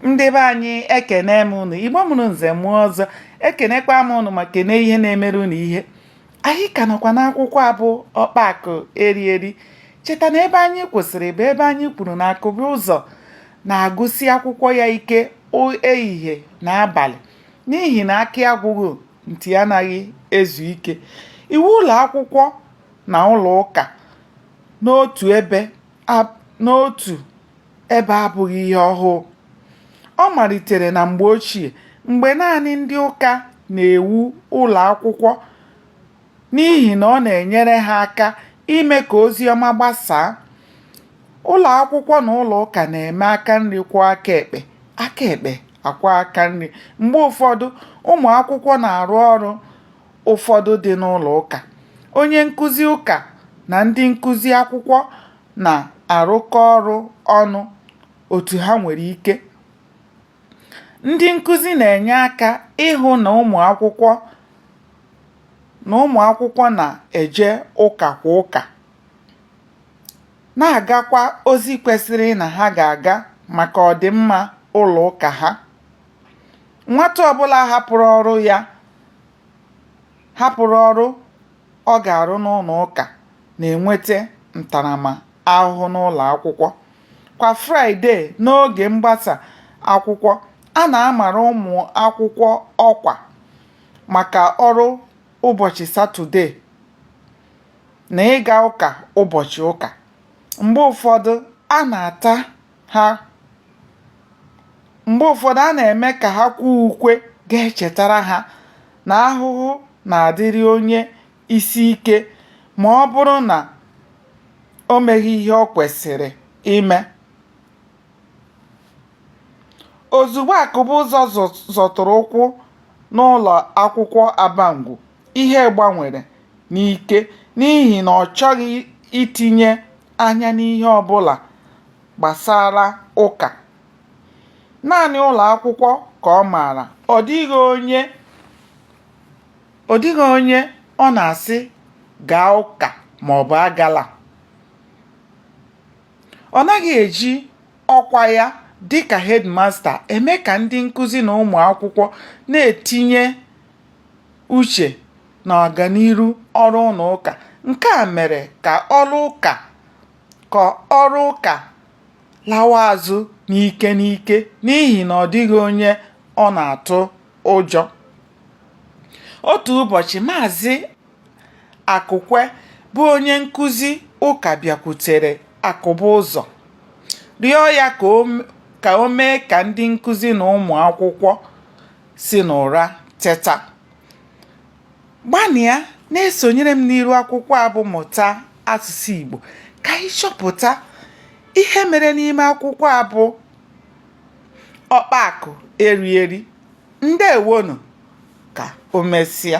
Ndị be anyị ekene m unu, Igbo mụrụ nze mụọ ọzọ, ekenekwa m unu ma kene ihe na-emere unu ihe. Anyị ka nọkwa n'akwụkwọ abụ ọkpakụ erieri. Cheta na ebe anyị kwụsịrị bụ ebe anyị kwuru na Akụbụ ụzọ na-agụsi akwụkwọ ya ike ehihie na abalị, n'ihi na akị agwụghị ntị anaghị ezu ike. Iwu ụlọ akwụkwọ na ụlọ ụka n'otu ebe abụghị ihe ọhụụ. Ọ malitere na mgbe ochie, mgbe naanị ndị ụka na-ewu ụlọ akwụkwọ, n'ihi na ọ na-enyere ha aka ime ka ozi ọma gbasaa. Ụlọ akwụkwọ na ụlọ ụka na-eme aka nri kwụọ aka ekpe akwa aka nri. Mgbe ụfọdụ, ụmụ akwụkwọ na-arụ ọrụ ụfọdụ dị n'ụlọ ụka. Onye nkụzi ụka na ndị nkụzi akwụkwọ na-arụkọ ọrụ ọnụ otu ha nwere ike. Ndị nkụzi na-enye aka ịhụ na ụmụ akwụkwọ na-eje ụka kwa ụka, na-agakwa ozi kwesịrị na ha ga-aga maka ọdịmma ụlọ ụka ha. Nwata ọbụla hapụrụ ọrụ ọ ga-arụ n'ụlọ ụka na-enweta ntaramahụhụ n'ụlọ akwụkwọ. Kwa Fraịde n'oge mgbasa akwụkwọ, a na-amara ụmụ akwụkwọ ọkwa maka ọrụ ụbọchị Satọde na ịga ụka ụbọchị ụka. Mgbe ụfọdụ a na-eme ka ha kwuo ukwe ga-echetara ha na ahụhụ na-adịrị onye isi ike ma ọ bụrụ na o meghị ihe o kwesịrị ime. Ozugbo Akụbụ ụzọ zọtụrụ ụkwụ n'ụlọ akwụkwọ Abangwu, ihe gbanwere n'ike, n'ihi na ọ chọghị itinye anya n'ihe ọbụla gbasara ụka. Naanị ụlọ akwụkwọ ka ọ maara. Ọ dịghị onye ọ na-asị gaa ụka maọbụ agala. Ọ naghị eji ọkwa ya dịka hedmasta eme ka ndị nkụzi na ụmụ akwụkwọ na-etinye uche na ọganiru ọrụ ụlọ ụka. Nke a mere ka ọrụ ụka lawa azụ n'ike n'ihi na ọ dịghị onye ọ na-atụ ụjọ. Otu ụbọchị, Maazị Akụkwe bụ onye nkụzi ụka bịakwutere Akụbụ ụzọ rịọ ya ka o mee ka ndị nkụzi na ụmụ akwụkwọ si n'ụra teta. Gbanịa na-esonyere m n'iru akwụkwọ abụ Mụta Asụsụ Igbo ka anyị chọpụta ihe mere n'ime akwụkwọ abụ ọkpakụ erieri. Ndewonu, ka o mesịa.